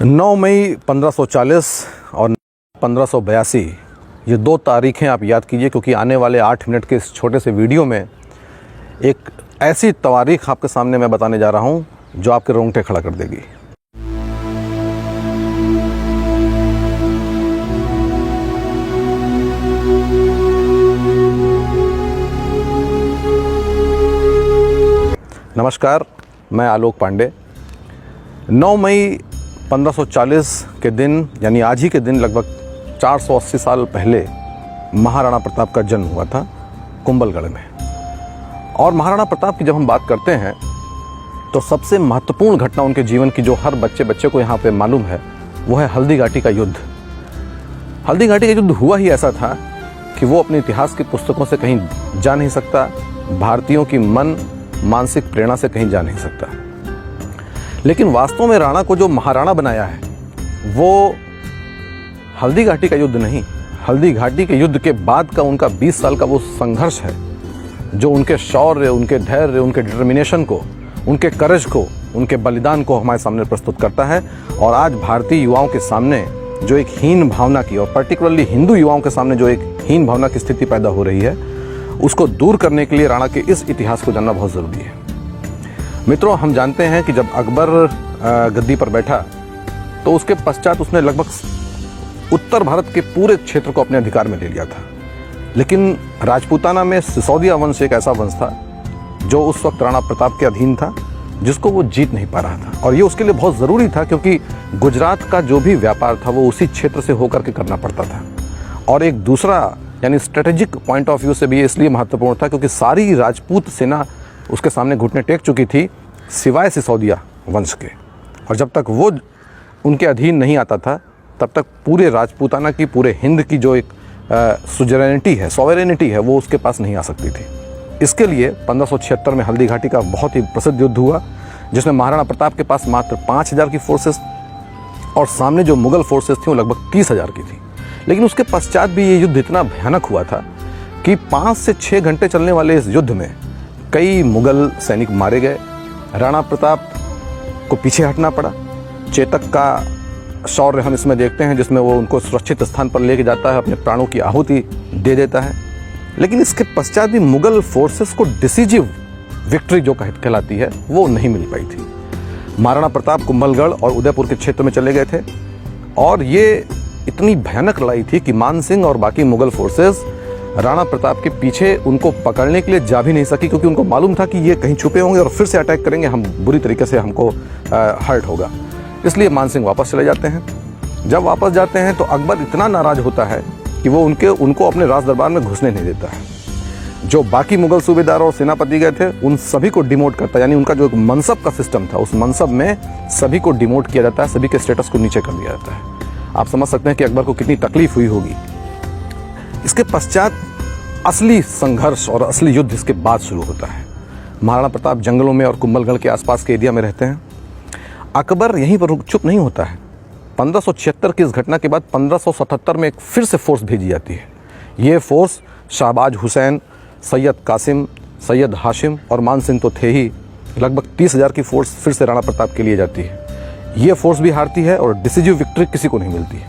9 मई 1540 और 1582 ये दो तारीखें आप याद कीजिए, क्योंकि आने वाले 8 मिनट के इस छोटे से वीडियो में एक ऐसी तारीख आपके सामने मैं बताने जा रहा हूँ जो आपके रोंगटे खड़ा कर देगी। नमस्कार, मैं आलोक पांडे। 9 मई 1540 के दिन यानी आज ही के दिन लगभग 480 साल पहले महाराणा प्रताप का जन्म हुआ था कुंभलगढ़ में। और महाराणा प्रताप की जब हम बात करते हैं तो सबसे महत्वपूर्ण घटना उनके जीवन की जो हर बच्चे को यहाँ पे मालूम है वो है हल्दी घाटी का युद्ध। हल्दी घाटी का युद्ध हुआ ही ऐसा था कि वो अपने इतिहास की पुस्तकों से कहीं जा नहीं सकता, भारतीयों की मानसिक प्रेरणा से कहीं जा नहीं सकता। लेकिन वास्तव में राणा को जो महाराणा बनाया है वो हल्दी घाटी का युद्ध नहीं, हल्दी घाटी के युद्ध के बाद का उनका 20 साल का वो संघर्ष है जो उनके शौर्य, उनके धैर्य, उनके डिटर्मिनेशन को, उनके करेज को, उनके बलिदान को हमारे सामने प्रस्तुत करता है। और आज भारतीय युवाओं के सामने जो एक हीन भावना की, और पर्टिकुलरली हिंदू युवाओं के सामने जो एक हीन भावना की स्थिति पैदा हो रही है, उसको दूर करने के लिए राणा के इस इतिहास को जानना बहुत ज़रूरी है। मित्रों, हम जानते हैं कि जब अकबर गद्दी पर बैठा तो उसके पश्चात उसने लगभग उत्तर भारत के पूरे क्षेत्र को अपने अधिकार में ले लिया था। लेकिन राजपूताना में सिसोदिया वंश एक ऐसा वंश था जो उस वक्त राणा प्रताप के अधीन था, जिसको वो जीत नहीं पा रहा था। और ये उसके लिए बहुत ज़रूरी था क्योंकि गुजरात का जो भी व्यापार था वो उसी क्षेत्र से होकर के करना पड़ता था। और एक दूसरा यानी स्ट्रेटेजिक पॉइंट ऑफ व्यू से भी ये इसलिए महत्वपूर्ण था क्योंकि सारी राजपूत सेना उसके सामने घुटने टेक चुकी थी सिवाय सिसोदिया वंश के। और जब तक वो उनके अधीन नहीं आता था तब तक पूरे राजपूताना की, पूरे हिंद की जो एक सॉवरेनिटी है वो उसके पास नहीं आ सकती थी। इसके लिए 1576 में हल्दी घाटी का बहुत ही प्रसिद्ध युद्ध हुआ जिसमें महाराणा प्रताप के पास मात्र 5000 की फोर्सेस और सामने जो मुगल फोर्सेस थी वो लगभग 30,000 की थी। लेकिन उसके पश्चात भी ये युद्ध इतना भयानक हुआ था कि 5 से 6 घंटे चलने वाले इस युद्ध में कई मुगल सैनिक मारे गए। राणा प्रताप को पीछे हटना पड़ा। चेतक का शौर्य हम इसमें देखते हैं जिसमें वो उनको सुरक्षित स्थान पर लेके जाता है, अपने प्राणों की आहुति दे देता है। लेकिन इसके पश्चात भी मुगल फोर्सेस को डिसीजिव विक्ट्री जो कहलाती है वो नहीं मिल पाई थी। महाराणा प्रताप कुंभलगढ़ और उदयपुर के क्षेत्र में चले गए थे और ये इतनी भयानक लड़ाई थी कि मान सिंह और बाकी मुगल फोर्सेस राणा प्रताप के पीछे उनको पकड़ने के लिए जा भी नहीं सकी, क्योंकि उनको मालूम था कि ये कहीं छुपे होंगे और फिर से अटैक करेंगे, हम बुरी तरीके से हमको हर्ट होगा। इसलिए मान सिंह वापस चले जाते हैं। जब वापस जाते हैं तो अकबर इतना नाराज होता है कि वो उनको अपने राज दरबार में घुसने नहीं देता है। जो बाकी मुगल सूबेदार और सेनापति गए थे उन सभी को डिमोट करता है, यानी उनका जो एक मनसब का सिस्टम था उस मनसब में सभी को डिमोट किया जाता है, सभी के स्टेटस को नीचे कर दिया जाता है। आप समझ सकते हैं कि अकबर को कितनी तकलीफ हुई होगी। इसके पश्चात असली संघर्ष और असली युद्ध इसके बाद शुरू होता है। महाराणा प्रताप जंगलों में और कुंभलगढ़ के आसपास के एरिया में रहते हैं। अकबर यहीं पर चुप नहीं होता है। 1576 की इस घटना के बाद 1577 में एक फिर से फोर्स भेजी जाती है। ये फोर्स शाहबाज हुसैन, सैयद कासिम, सैयद हाशिम और मान सिंह तो थे ही, लगभग 30,000 की फोर्स फिर से राणा प्रताप के लिए जाती है। ये फोर्स भी हारती है और डिसीजिव विक्ट्री किसी को नहीं मिलती है।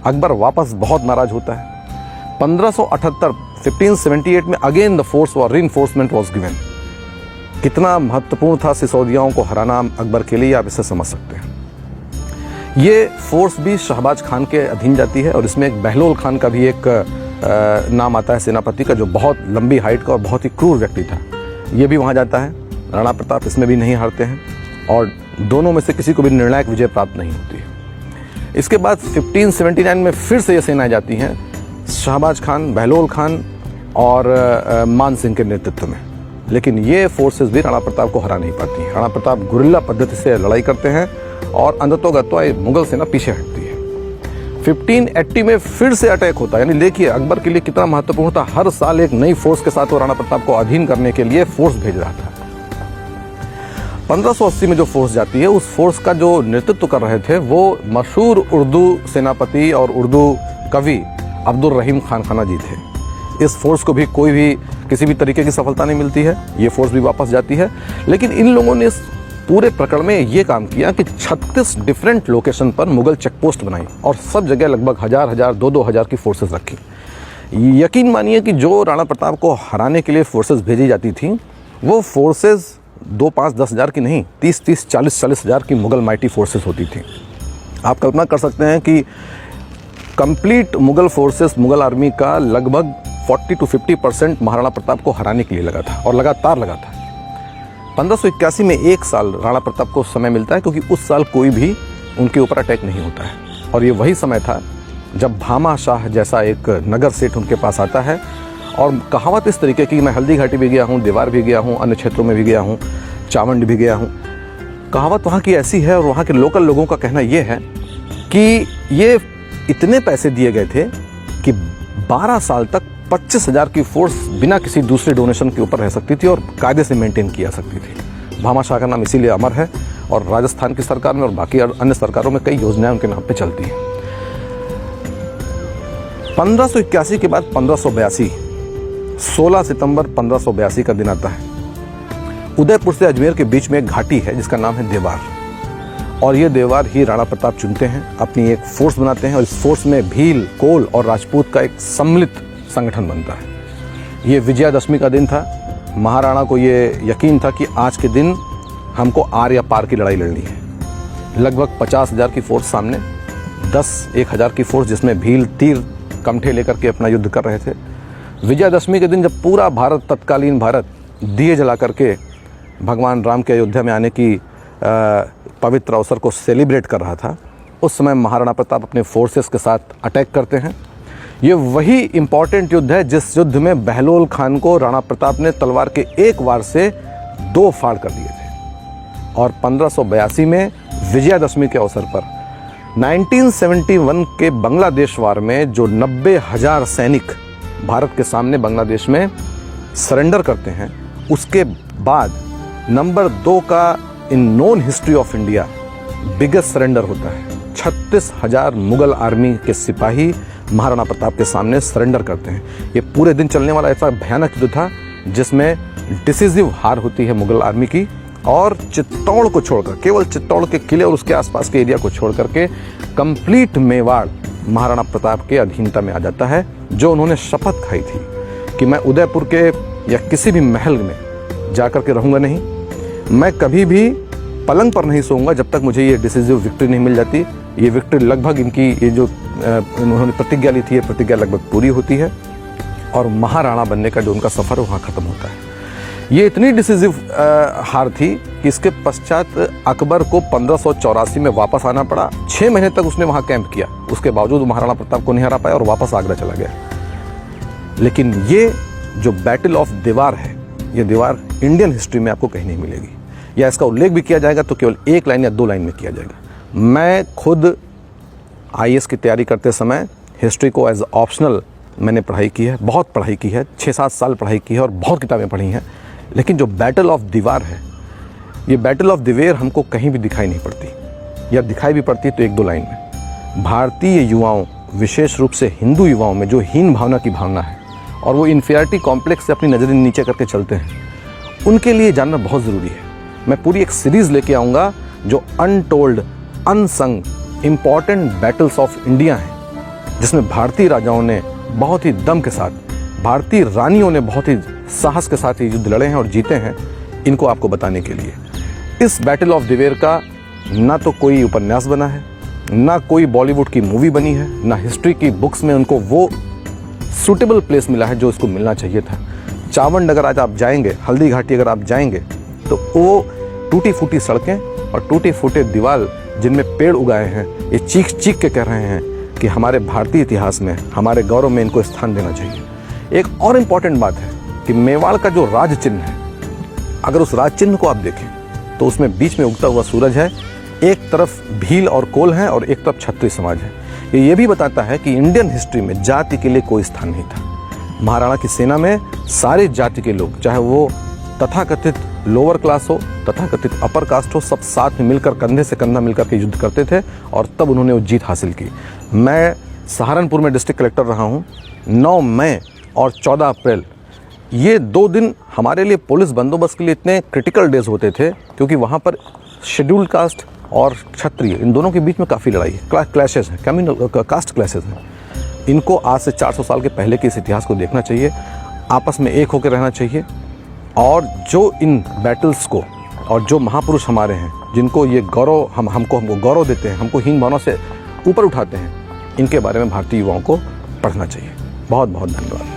अकबर वापस बहुत नाराज होता है। 1578 में अगेन द फोर्स और रीइंफोर्समेंट वाज गिवन। कितना महत्वपूर्ण था सिसोदियाओं को हराना अकबर के लिए, आप इसे समझ सकते हैं। ये फोर्स भी शहबाज खान के अधीन जाती है और इसमें एक बहलोल खान का भी एक नाम आता है सेनापति का, जो बहुत लंबी हाइट का और बहुत ही क्रूर व्यक्ति था। ये भी वहाँ जाता है। राणा प्रताप इसमें भी नहीं हारते हैं और दोनों में से किसी को भी निर्णायक विजय प्राप्त नहीं होती है। इसके बाद 1579 में फिर से ये सेनाएं जाती हैं शहबाज खान, बहलोल खान और मान सिंह के नेतृत्व में। लेकिन ये फोर्सेस भी राणा प्रताप को हरा नहीं पाती हैं। राणा प्रताप गुरिल्ला पद्धति से लड़ाई करते हैं और अंधतोगत्वा मुगल सेना पीछे हटती है। 1580 में फिर से अटैक होता है। यानी देखिए अकबर के लिए कितना महत्वपूर्ण था। हर साल एक नई फोर्स के साथ वो राणा प्रताप को अधीन करने के लिए फोर्स भेज रहा था। 1580 में जो फोर्स जाती है उस फोर्स का जो नेतृत्व कर रहे थे वो मशहूर उर्दू सेनापति और उर्दू कवि अब्दुल रहीम खान खाना जी थे। इस फोर्स को भी कोई भी किसी भी तरीके की सफलता नहीं मिलती है। ये फोर्स भी वापस जाती है। लेकिन इन लोगों ने इस पूरे प्रकरण में ये काम किया कि 36 डिफरेंट लोकेशन पर मुगल चेकपोस्ट बनाई और सब जगह लगभग 1000, 2,000 की फोर्सेस रखी। यकीन मानिए कि जो राणा प्रताप को हराने के लिए फोर्सेस भेजी जाती थी, वो फोर्सेस 2, 5, 10 हज़ार की नहीं, 30, 40 हज़ार की मुगल माइटी फोर्सेस होती थी। आप कल्पना कर सकते हैं कि complete Mughal forces, Mughal army का लगभग 40 to 50% महाराणा प्रताप को हराने के लिए लगा था और लगातार लगा था। 1581 में एक साल राणा प्रताप को समय मिलता है, क्योंकि उस साल कोई भी उनके ऊपर अटैक नहीं होता है। और ये वही समय था जब भामा शाह जैसा एक नगर सेठ उनके पास आता है और कहावत इस तरीके की, मैं हल्दी घाटी भी गया हूँ, देवार भी गया हूँ, अन्य क्षेत्रों में भी गया हूँ, चावंड भी गया हूँ। कहावत वहाँ की ऐसी है और वहाँ के लोकल लोगों का कहना ये है कि ये इतने पैसे दिए गए थे कि 12 साल तक 25,000 की फोर्स बिना किसी दूसरे डोनेशन के ऊपर रह सकती थी और कायदे से मेंटेन किया सकती थी। भामा शाह का नाम इसीलिए अमर है और राजस्थान की सरकार में और बाकी अन्य सरकारों में कई योजनाएं उनके नाम पे चलती हैं। 1581 के बाद 1582, 16 सितंबर 1582 का दिन आता है। उदयपुर से अजमेर के बीच में एक घाटी है जिसका नाम है देवार, और ये देवार ही राणा प्रताप चुनते हैं, अपनी एक फोर्स बनाते हैं और इस फोर्स में भील, कोल और राजपूत का एक सम्मिलित संगठन बनता है। ये विजयादशमी का दिन था। महाराणा को ये यकीन था कि आज के दिन हमको आर या पार की लड़ाई लड़नी है। लगभग 50,000 की फोर्स सामने, 10-1,000 की फोर्स जिसमें भील, तीर, कमठे लेकर के अपना युद्ध कर रहे थे। विजयादशमी के दिन जब पूरा भारत, तत्कालीन भारत, दिए जला करके भगवान राम के अयोध्या में आने की पवित्र अवसर को सेलिब्रेट कर रहा था, उस समय महाराणा प्रताप अपने फोर्सेस के साथ अटैक करते हैं। ये वही इम्पॉर्टेंट युद्ध है जिस युद्ध में बहलोल खान को राणा प्रताप ने तलवार के एक वार से 2 फाड़ कर दिए थे। और 1582 में विजयादशमी के अवसर पर 1971 के बांग्लादेश वार में जो 90,000 सैनिक भारत के सामने बांग्लादेश में सरेंडर करते हैं, उसके बाद नंबर 2 का इन known history of India biggest surrender होता है। 36,000 मुगल आर्मी के सिपाही महाराणा प्रताप के सामने सरेंडर करते हैं। ये पूरे दिन चलने वाला ऐसा भयानक युद्ध था जिसमें डिसिसिव हार होती है मुगल आर्मी की, और चित्तौड़ को छोड़कर, केवल चित्तौड़ के किले और उसके आसपास के एरिया को छोड़ करके कंप्लीट मेवाड़ महाराणा प्रताप के अधीनता में आ जाता है, जो उन्होंने शपथ खाई थी कि मैं उदयपुर के या किसी भी महल में जाकर के रहूँगा नहीं, मैं कभी भी पलंग पर नहीं सोऊंगा जब तक मुझे ये डिसिसिव विक्ट्री नहीं मिल जाती। ये विक्ट्री लगभग इनकी ये जो उन्होंने प्रतिज्ञा ली थी, ये प्रतिज्ञा लगभग पूरी होती है और महाराणा बनने का जो उनका सफ़र वहाँ ख़त्म होता है। ये इतनी डिसिसिव हार थी कि इसके पश्चात अकबर को 1584 में वापस आना पड़ा। 6 महीने तक उसने वहाँ कैंप किया, उसके बावजूद महाराणा प्रताप को नहीं हरा पाया और वापस आगरा चला गया। लेकिन ये जो बैटल ऑफ देवार है, ये दीवार इंडियन हिस्ट्री में आपको कहीं नहीं मिलेगी, या इसका उल्लेख भी किया जाएगा तो केवल 1 लाइन या 2 लाइन में किया जाएगा। मैं खुद IAS की तैयारी करते समय हिस्ट्री को एज ऑप्शनल मैंने पढ़ाई की है, बहुत पढ़ाई की है, 6-7 साल पढ़ाई की है और बहुत किताबें पढ़ी हैं। लेकिन जो बैटल ऑफ दीवार है, ये बैटल ऑफ दिवेर हमको कहीं भी दिखाई नहीं पड़ती, या दिखाई भी पड़ती तो 1-2 लाइन में। भारतीय युवाओं, विशेष रूप से हिंदू युवाओं में जो हीन भावना की भावना है और वो इन्फीरियरिटी कॉम्प्लेक्स से अपनी नज़रें नीचे करके चलते हैं, उनके लिए जानना बहुत ज़रूरी है। मैं पूरी एक सीरीज़ लेके आऊँगा जो untold, unsung important battles of India हैं, जिसमें भारतीय राजाओं ने बहुत ही दम के साथ, भारतीय रानियों ने बहुत ही साहस के साथ ये युद्ध लड़े हैं और जीते हैं, इनको आपको बताने के लिए। इस बैटल ऑफ दिवेर का ना तो कोई उपन्यास बना है, ना कोई बॉलीवुड की मूवी बनी है, ना हिस्ट्री की बुक्स में उनको वो सूटेबल प्लेस मिला है जो इसको मिलना चाहिए था। चावंड अगर आज आप जाएंगे, हल्दी घाटी अगर आप जाएंगे, तो वो टूटी फूटी सड़कें और टूटे फूटे दीवार जिनमें पेड़ उगाए हैं, ये चीख चीख के कह रहे हैं कि हमारे भारतीय इतिहास में, हमारे गौरव में इनको स्थान देना चाहिए। एक और इम्पॉर्टेंट बात है कि मेवाड़ का जो राज चिन्ह है, अगर उस राज चिन्ह को आप देखें तो उसमें बीच में उगता हुआ सूरज है, एक तरफ भील और कोल है और एक तरफ क्षत्रिय समाज है। ये भी बताता है कि इंडियन हिस्ट्री में जाति के लिए कोई स्थान नहीं था। महाराणा की सेना में सारे जाति के लोग, चाहे वो तथाकथित लोअर क्लास हो, तथाकथित अपर कास्ट हो, सब साथ में मिलकर कंधे से कंधा मिलकर के युद्ध करते थे और तब उन्होंने वो जीत हासिल की। मैं सहारनपुर में डिस्ट्रिक्ट कलेक्टर रहा हूँ। 9 मई और 14 अप्रैल ये 2 दिन हमारे लिए पुलिस बंदोबस्त के लिए इतने क्रिटिकल डेज होते थे, क्योंकि वहाँ पर शेड्यूल्ड कास्ट और क्षत्रिय, इन दोनों के बीच में काफ़ी लड़ाई है, क्लैशेस हैं, कास्ट क्लैशेस हैं। इनको आज से 400 साल के पहले के इस इतिहास को देखना चाहिए, आपस में एक होकर रहना चाहिए, और जो इन बैटल्स को और जो महापुरुष हमारे हैं जिनको ये गौरव हमको गौरव देते हैं, हमको हीन भावना से ऊपर उठाते हैं, इनके बारे में भारतीय युवाओं को पढ़ना चाहिए। बहुत बहुत धन्यवाद।